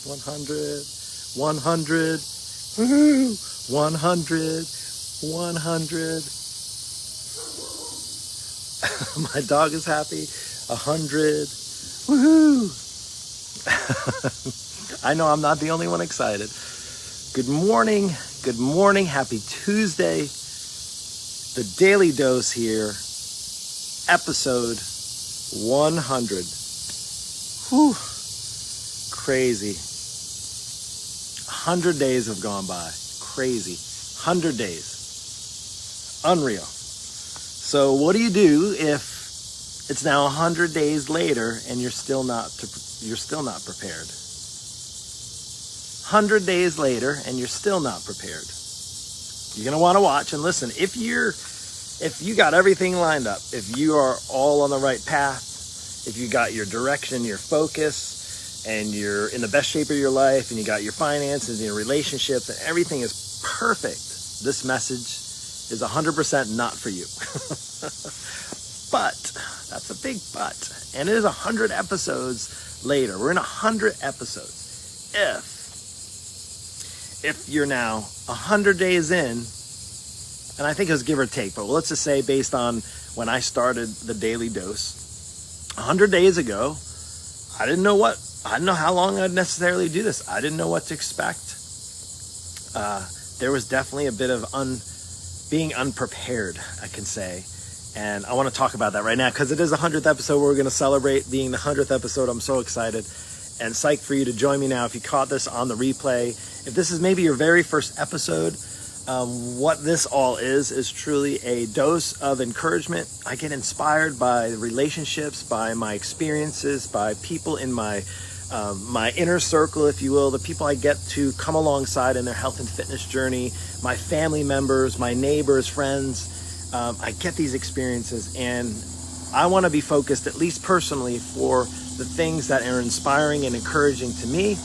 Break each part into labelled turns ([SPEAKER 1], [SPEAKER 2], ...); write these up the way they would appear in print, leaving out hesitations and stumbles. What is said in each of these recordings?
[SPEAKER 1] 100, 100, woohoo, 100, 100. My dog is happy. 100, woohoo. I know I'm not the only one excited. Good morning, happy Tuesday. The Daily Dose here, episode 100. Whew, crazy. 100 days have gone by, crazy. 100 days, unreal. So what do you do if it's now 100 days later and you're still not prepared? 100 days later and you're still not prepared. You're gonna want to watch and listen. If you got everything lined up, if you are all on the right path, if you got your direction, your focus, and you're in the best shape of your life, and you got your finances and your relationships, and everything is perfect, this message is 100% not for you. But, that's a big but. And it is 100 episodes later. We're in 100 episodes. If you're now 100 days in, and I think it was give or take, but let's just say based on when I started the Daily Dose, 100 days ago, I didn't know how long I'd necessarily do this. I didn't know what to expect. There was definitely a bit of being unprepared, I can say. And I want to talk about that right now because it is the 100th episode. We're going to celebrate being the 100th episode. I'm so excited and psyched for you to join me now. If you caught this on the replay, if this is maybe your very first episode, what this all is truly a dose of encouragement. I get inspired by relationships, by my experiences, by people in my inner circle, if you will, the people I get to come alongside in their health and fitness journey, my family members, my neighbors, friends. I get these experiences and I want to be focused, at least personally, for the things that are inspiring and encouraging to me,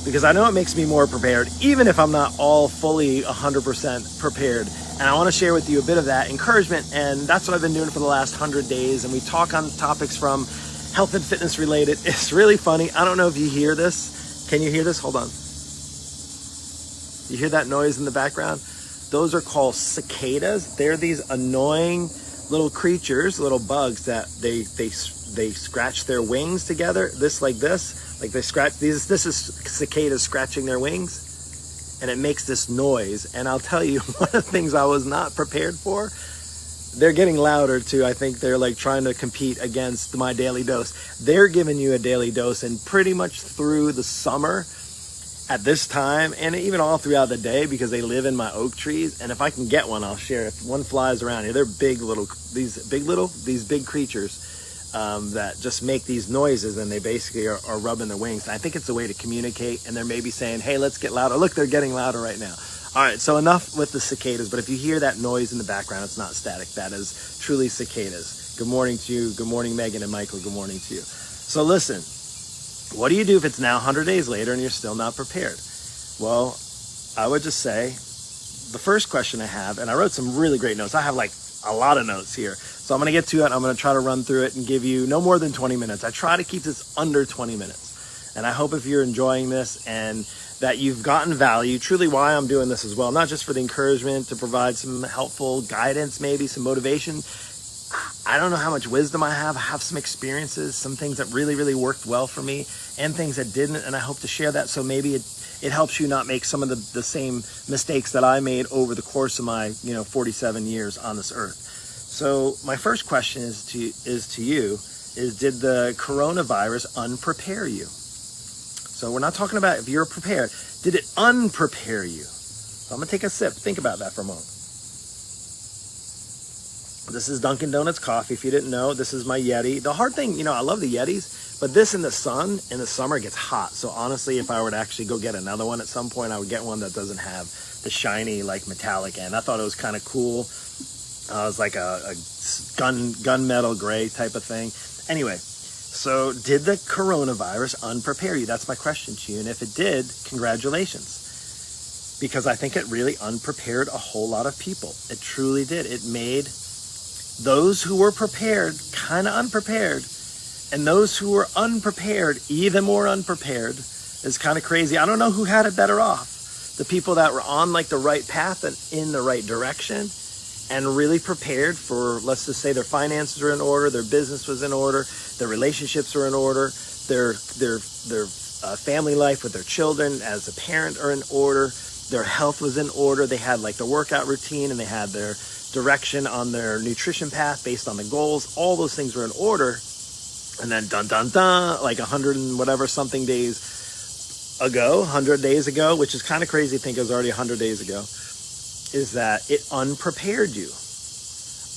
[SPEAKER 1] because I know it makes me more prepared, even if I'm not all fully 100% prepared. And I want to share with you a bit of that encouragement, and that's what I've been doing for the last 100 days. And we talk on topics from health and fitness related. It's really funny. I don't know if you hear this. Can you hear this? Hold on. You hear that noise in the background? Those are called cicadas. They're these annoying little creatures, little bugs that they scratch their wings together. Like they scratch these. This is cicadas scratching their wings, and it makes this noise. And I'll tell you, one of the things I was not prepared for. They're getting louder too. I think they're like trying to compete against my daily dose. They're giving you a daily dose, and pretty much through the summer at this time, and even all throughout the day, because they live in my oak trees. And if I can get one, I'll share. If one flies around here, they're big creatures that just make these noises, and they basically are rubbing their wings. And I think it's a way to communicate, and they're maybe saying, hey, let's get louder. Look, they're getting louder right now. All right, so enough with the cicadas, but if you hear that noise in the background, it's not static. That is truly cicadas. Good morning to you. Good morning, Megan and Michael. Good morning to you. So listen, what do you do if it's now 100 days later and you're still not prepared? Well, I would just say, the first question I have, and I wrote some really great notes. I have like a lot of notes here. So I'm going to get to it. I'm going to try to run through it and give you no more than 20 minutes. I try to keep this under 20 minutes. And I hope if you're enjoying this and that you've gotten value, truly why I'm doing this as well, not just for the encouragement, to provide some helpful guidance, maybe some motivation. I don't know how much wisdom I have some experiences, some things that really, really worked well for me and things that didn't. And I hope to share that. So maybe it helps you not make some of the same mistakes that I made over the course of my 47 years on this earth. So my first question is to you, did the coronavirus unprepare you? So we're not talking about if you're prepared. Did it unprepare you? So I'm going to take a sip. Think about that for a moment. This is Dunkin' Donuts coffee. If you didn't know, this is my Yeti. The hard thing, I love the Yetis, but this in the sun, in the summer, it gets hot. So honestly, if I were to actually go get another one at some point, I would get one that doesn't have the shiny, like metallic end. I thought it was kind of cool. It was like a gunmetal gray type of thing. Anyway. So did the coronavirus unprepare you? That's my question to you. And if it did, congratulations. Because I think it really unprepared a whole lot of people. It truly did. It made those who were prepared kind of unprepared, and those who were unprepared even more unprepared, It's kind of crazy. I don't know who had it better off. The people that were on like the right path and in the right direction and really prepared for, let's just say their finances were in order, their business was in order, their relationships were in order, their family life with their children as a parent are in order, their health was in order, they had like the workout routine and they had their direction on their nutrition path based on the goals. All those things were in order. And then like 100 and whatever something days ago, 100 days ago, which is kind of crazy to think it was already 100 days ago, is that it unprepared you.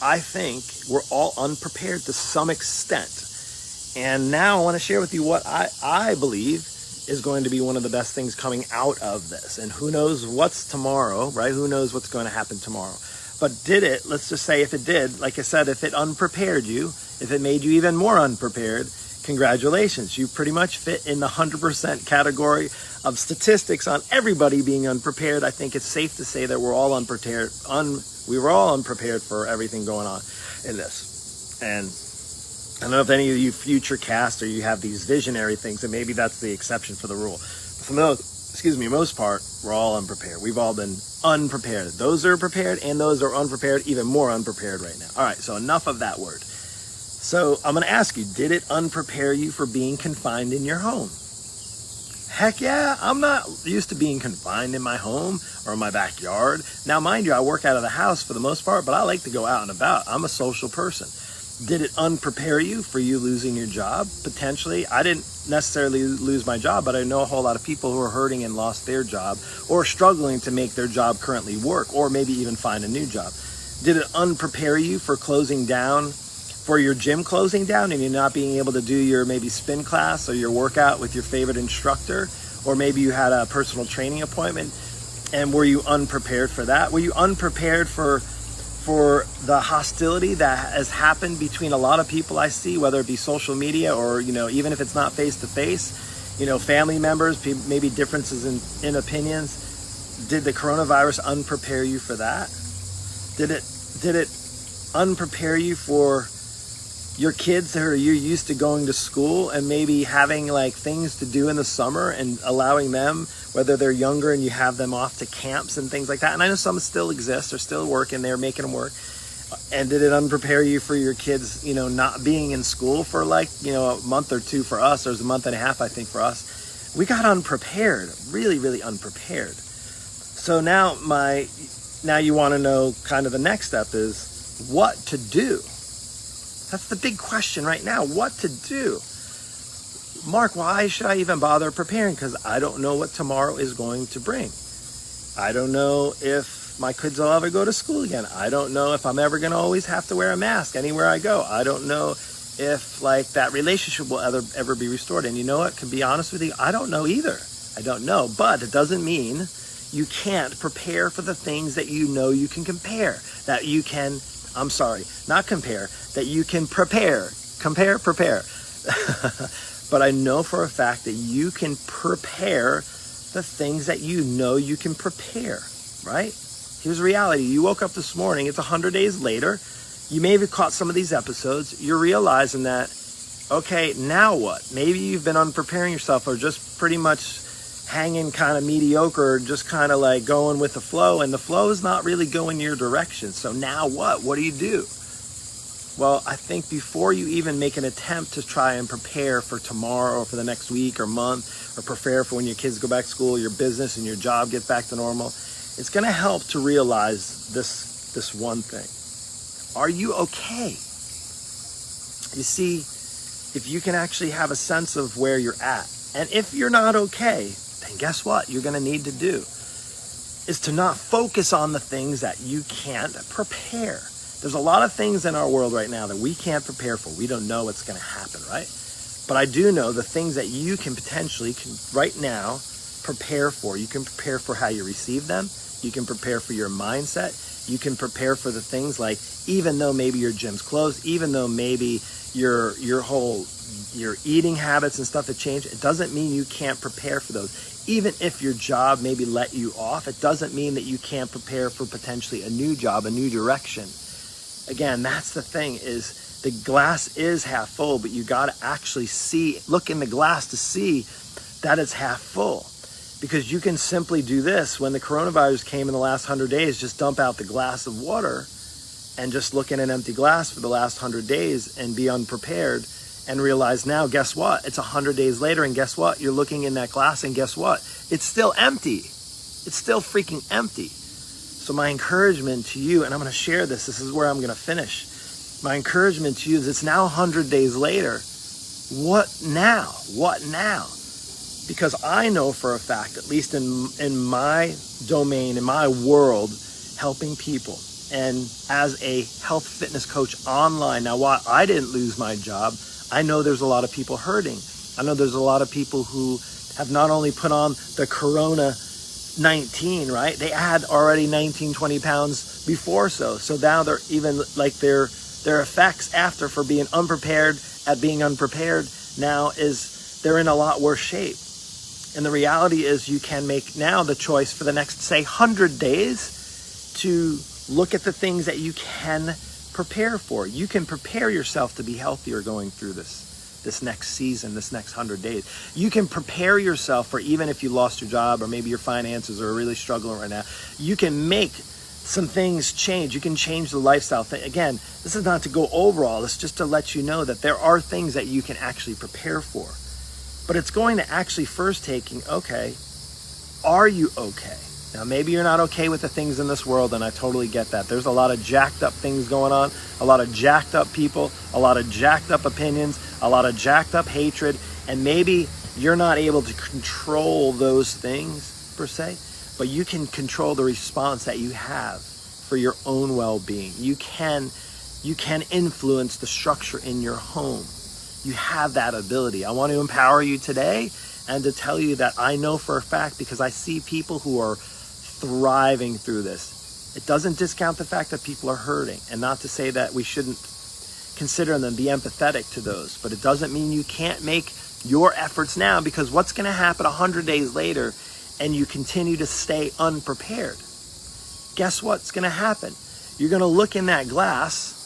[SPEAKER 1] I think we're all unprepared to some extent. And now I want to share with you what I believe is going to be one of the best things coming out of this. And who knows what's tomorrow, right? Who knows what's going to happen tomorrow? But did it, let's just say if it did, like I said, if it unprepared you, if it made you even more unprepared, congratulations. You pretty much fit in the 100% category of statistics on everybody being unprepared. I think it's safe to say that we're all unprepared. We were all unprepared for everything going on in this. And I don't know if any of you future cast or you have these visionary things, and maybe that's the exception for the rule. For the most part, we're all unprepared. We've all been unprepared. Those are prepared and those are unprepared, even more unprepared right now. All right, so enough of that word. So I'm going to ask you, did it unprepare you for being confined in your home? Heck yeah, I'm not used to being confined in my home or in my backyard. Now, mind you, I work out of the house for the most part, but I like to go out and about. I'm a social person. Did it unprepare you for you losing your job? Potentially. I didn't necessarily lose my job, but I know a whole lot of people who are hurting and lost their job or struggling to make their job currently work or maybe even find a new job. Did it unprepare you for closing down, for your gym closing down and you not being able to do your maybe spin class or your workout with your favorite instructor, or maybe you had a personal training appointment, and were you unprepared for that? Were you unprepared for the hostility that has happened between a lot of people I see, whether it be social media or, even if it's not face to face, family members, maybe differences in opinions? Did the coronavirus unprepare you for that? Did it unprepare you for your kids that are you used to going to school and maybe having like things to do in the summer and allowing them, whether they're younger and you have them off to camps and things like that? And I know some still exist, they're still working, they're making them work. And did it unprepare you for your kids, not being in school for a month or two? For us, there's a month and a half, I think, for us. We got unprepared, really, really unprepared. So now you want to know kind of the next step is what to do. That's the big question right now, what to do. Mark, why should I even bother preparing? Because I don't know what tomorrow is going to bring. I don't know if my kids will ever go to school again. I don't know if I'm ever going to always have to wear a mask anywhere I go. I don't know if that relationship will ever be restored. And you know what? To be honest with you, I don't know either. I don't know. But it doesn't mean you can't prepare for the things that you know you can compare. That you can, that you can prepare. Prepare. But I know for a fact that you can prepare the things that you know you can prepare, right? Here's reality. You woke up this morning, it's 100 days later. You may have caught some of these episodes. You're realizing that, okay, now what? Maybe you've been unpreparing yourself or just pretty much hanging kind of mediocre, just kind of like going with the flow, and the flow is not really going your direction. So now what? What do you do? Well, I think before you even make an attempt to try and prepare for tomorrow or for the next week or month, or prepare for when your kids go back to school, your business and your job get back to normal, it's going to help to realize this one thing. Are you okay? You see, if you can actually have a sense of where you're at, and if you're not okay, then guess what you're going to need to do is to not focus on the things that you can't prepare. There's a lot of things in our world right now that we can't prepare for. We don't know what's going to happen, right? But I do know the things that you can potentially right now prepare for. You can prepare for how you receive them. You can prepare for your mindset. You can prepare for the things like, even though maybe your gym's closed, even though maybe your eating habits and stuff have changed, it doesn't mean you can't prepare for those. Even if your job maybe let you off, it doesn't mean that you can't prepare for potentially a new job, a new direction. Again, that's the thing, is the glass is half full, but you got to actually look in the glass to see that it's half full. Because you can simply do this. When the coronavirus came in the last 100 days, just dump out the glass of water and just look in an empty glass for the last 100 days and be unprepared and realize now, guess what? It's 100 days later, and guess what? You're looking in that glass, and guess what? It's still empty. It's still freaking empty. So my encouragement to you, and I'm going to share this. This is where I'm going to finish. My encouragement to you is it's now 100 days later. What now? What now? Because I know for a fact, at least in my domain, in my world, helping people, and as a health fitness coach online, now why I didn't lose my job, I know there's a lot of people hurting. I know there's a lot of people who have not only put on the Corona-19, right? They had already 19, 20 pounds before so now they're even like their effects after for being unprepared at being unprepared now is they're in a lot worse shape. And the reality is you can make now the choice for the next, say, 100 days to look at the things that you can prepare for. You can prepare yourself to be healthier going through this next season, this next 100 days. You can prepare yourself for even if you lost your job or maybe your finances are really struggling right now. You can make some things change. You can change the lifestyle thing. Again, this is not to go over all. It's just to let you know that there are things that you can actually prepare for. But it's going to actually first taking, okay, are you okay? Now, maybe you're not okay with the things in this world, and I totally get that. There's a lot of jacked up things going on, a lot of jacked up people, a lot of jacked up opinions, a lot of jacked up hatred, and maybe you're not able to control those things per se, but you can control the response that you have for your own well-being. You can influence the structure in your home. You have that ability. I want to empower you today and to tell you that I know for a fact, because I see people who are thriving through this. It doesn't discount the fact that people are hurting, and not to say that we shouldn't consider them, be empathetic to those, but it doesn't mean you can't make your efforts now, because what's going to happen 100 days later and you continue to stay unprepared? Guess what's going to happen? You're going to look in that glass.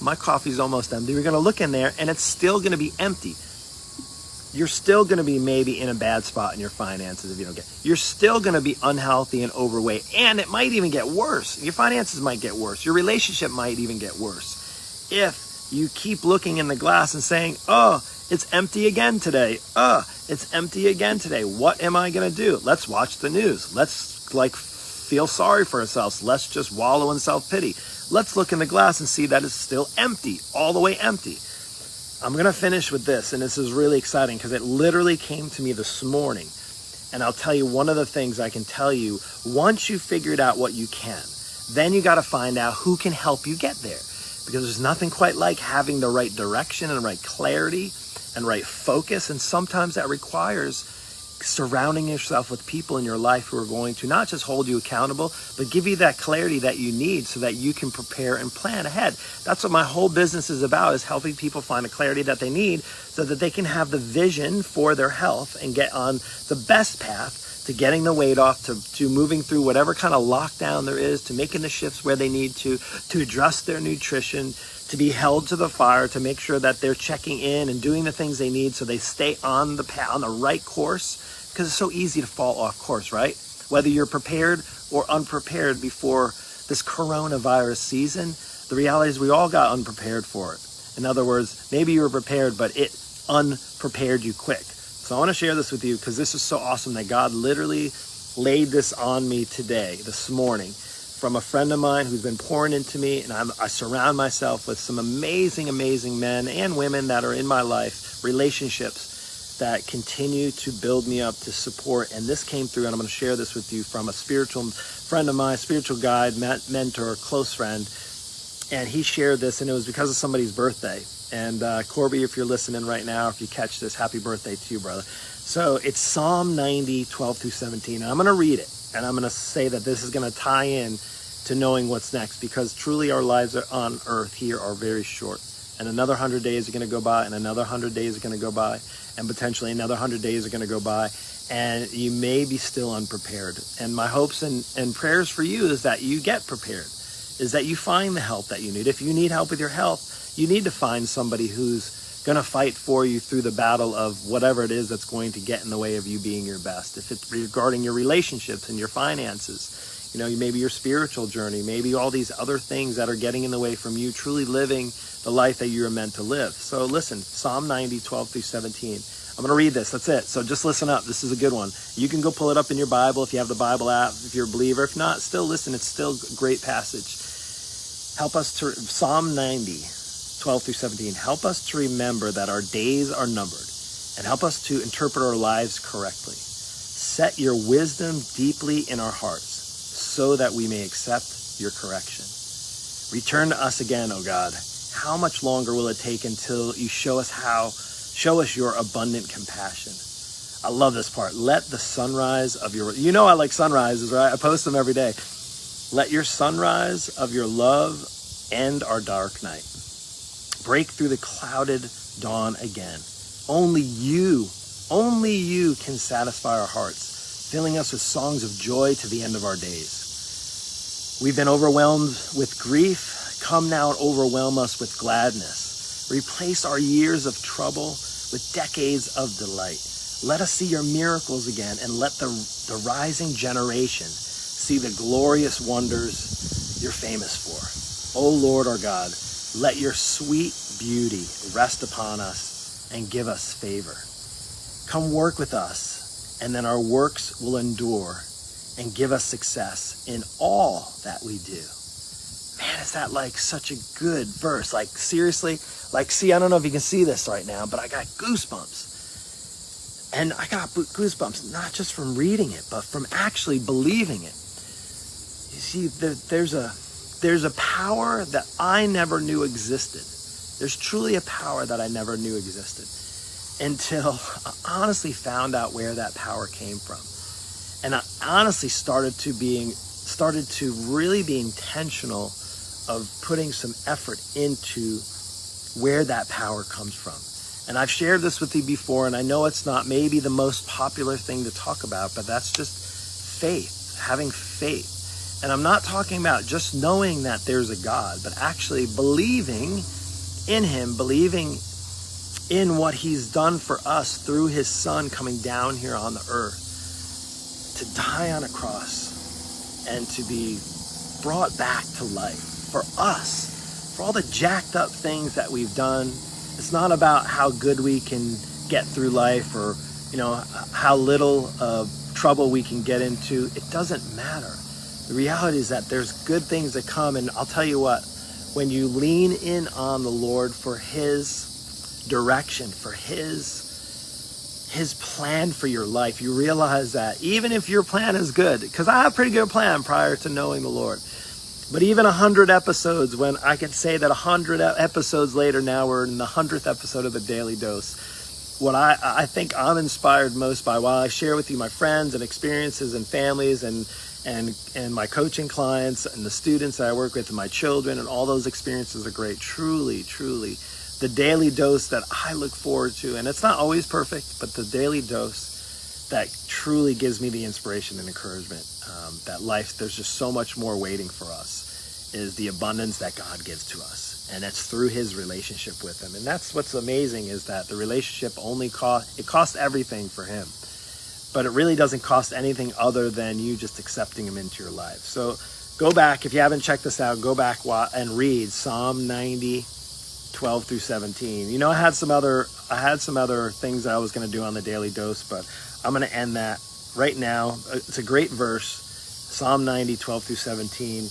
[SPEAKER 1] My coffee's almost empty. You're going to look in there and it's still going to be empty. You're still going to be maybe in a bad spot in your finances if you don't get. You're still going to be unhealthy and overweight, and it might even get worse. Your finances might get worse. Your relationship might even get worse if you keep looking in the glass and saying, "Oh, it's empty again today. Oh, it's empty again today. What am I going to do? Let's watch the news. Let's feel sorry for ourselves. Let's just wallow in self-pity. Let's look in the glass and see that it's still empty, all the way empty." I'm going to finish with this, and this is really exciting because it literally came to me this morning. And I'll tell you one of the things I can tell you, once you figured out what you can, then you got to find out who can help you get there. Because there's nothing quite like having the right direction and the right clarity and right focus. And sometimes that requires surrounding yourself with people in your life who are going to not just hold you accountable, but give you that clarity that you need so that you can prepare and plan ahead. That's what my whole business is about, is helping people find the clarity that they need so that they can have the vision for their health and get on the best path to getting the weight off, to moving through whatever kind of lockdown there is, to making the shifts where they need to address their nutrition, to be held to the fire, to make sure that they're checking in and doing the things they need so they stay on the path, on the right course, because it's so easy to fall off course, right? Whether you're prepared or unprepared before this coronavirus season, the reality is we all got unprepared for it. In other words, maybe you were prepared, but it unprepared you quick. So I want to share this with you because this is so awesome that God literally laid this on me today, this morning, from a friend of mine who's been pouring into me, and I surround myself with some amazing, amazing men and women that are in my life, relationships that continue to build me up, to support. And this came through, and I'm going to share this with you from a spiritual friend of mine, spiritual guide, mentor, close friend. And he shared this, and it was because of somebody's birthday. And Corby, if you're listening right now, if you catch this, happy birthday to you, brother. So it's Psalm 90, 12 through 17. And I'm going to read it, and I'm going to say that this is going to tie in to knowing what's next, because truly our lives on earth here are very short. And another 100 days are going to go by, and another 100 days are going to go by, and potentially another 100 days are going to go by, and you may be still unprepared. And my hopes and prayers for you is that you get prepared, is that you find the help that you need. If you need help with your health, you need to find somebody who's going to fight for you through the battle of whatever it is that's going to get in the way of you being your best. If it's regarding your relationships and your finances, maybe your spiritual journey, maybe all these other things that are getting in the way from you truly living the life that you're meant to live. So listen, Psalm 90, 12 through 17. I'm going to read this. That's it. So just listen up. This is a good one. You can go pull it up in your Bible if you have the Bible app, if you're a believer. If not, still listen. It's still a great passage. Help us to, Psalm 90, 12 through 17. Help us to remember that our days are numbered, and help us to interpret our lives correctly. Set your wisdom deeply in our hearts, so that we may accept your correction. Return to us again, O God. How much longer will it take until you show us your abundant compassion? I love this part. Let the sunrise of your, I like sunrises, right? I post them every day. Let your sunrise of your love end our dark night. Break through the clouded dawn again. Only you can satisfy our hearts, filling us with songs of joy to the end of our days. We've been overwhelmed with grief. Come now and overwhelm us with gladness. Replace our years of trouble with decades of delight. Let us see your miracles again, and let the rising generation see the glorious wonders you're famous for. O Lord our God, let your sweet beauty rest upon us and give us favor. Come work with us, and then our works will endure and give us success in all that we do. Man, is that like such a good verse? Like seriously, see, I don't know if you can see this right now, but I got goosebumps. And I got goosebumps not just from reading it, but from actually believing it. You see, there's a power that I never knew existed. There's truly a power that I never knew existed until I honestly found out where that power came from. And I honestly started to really be intentional of putting some effort into where that power comes from. And I've shared this with you before, and I know it's not maybe the most popular thing to talk about, but that's just faith, having faith. And I'm not talking about just knowing that there's a God, but actually believing in him, believing in what he's done for us through his son coming down here on the earth to die on a cross and to be brought back to life for us, for all the jacked up things that we've done. It's not about how good we can get through life or, how little trouble we can get into. It doesn't matter. The reality is that there's good things that come. And I'll tell you what, when you lean in on the Lord for his direction, for his plan for your life, you realize that even if your plan is good, because I have a pretty good plan prior to knowing the Lord, but even 100 episodes, when I can say that 100 episodes later, now we're in the 100th episode of the Daily Dose, what I think I'm inspired most by, while I share with you my friends and experiences and families and my coaching clients and the students that I work with and my children, and all those experiences are great. Truly, truly, the daily dose that I look forward to, and it's not always perfect, but the daily dose that truly gives me the inspiration and encouragement that life, there's just so much more waiting for us, is the abundance that God gives to us. And it's through his relationship with him. And that's what's amazing, is that the relationship costs everything for him. But it really doesn't cost anything other than you just accepting him into your life. So go back, if you haven't checked this out, go back and read Psalm 90, 12 through 17. I had some other things that I was going to do on the Daily Dose, but I'm going to end that right now. It's a great verse, Psalm 90, 12 through 17.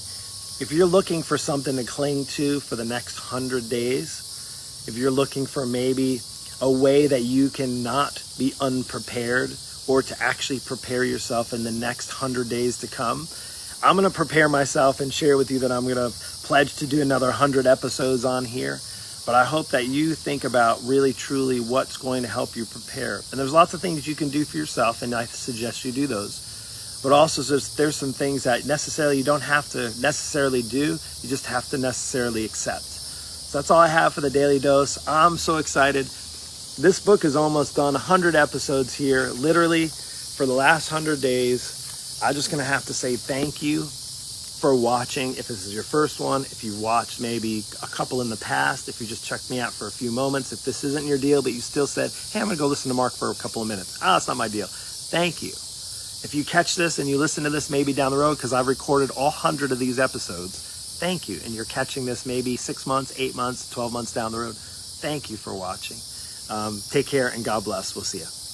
[SPEAKER 1] If you're looking for something to cling to for the next 100 days, if you're looking for maybe a way that you can not be unprepared, or to actually prepare yourself in the next 100 days to come, I'm going to prepare myself and share with you that I'm going to pledge to do another 100 episodes on here. But I hope that you think about really, truly what's going to help you prepare. And there's lots of things you can do for yourself, and I suggest you do those. But also there's some things that necessarily you don't have to necessarily do. You just have to necessarily accept. So that's all I have for the Daily Dose. I'm so excited. This book is almost done, 100 episodes here. Literally, for the last 100 days, I'm just going to have to say thank you for watching. If this is your first one, if you watched maybe a couple in the past, if you just checked me out for a few moments, if this isn't your deal, but you still said, hey, I'm gonna go listen to Mark for a couple of minutes. It's not my deal. Thank you. If you catch this and you listen to this maybe down the road, because I've recorded all 100 of these episodes, thank you. And you're catching this maybe 6 months, 8 months, 12 months down the road. Thank you for watching. Take care and God bless. We'll see you.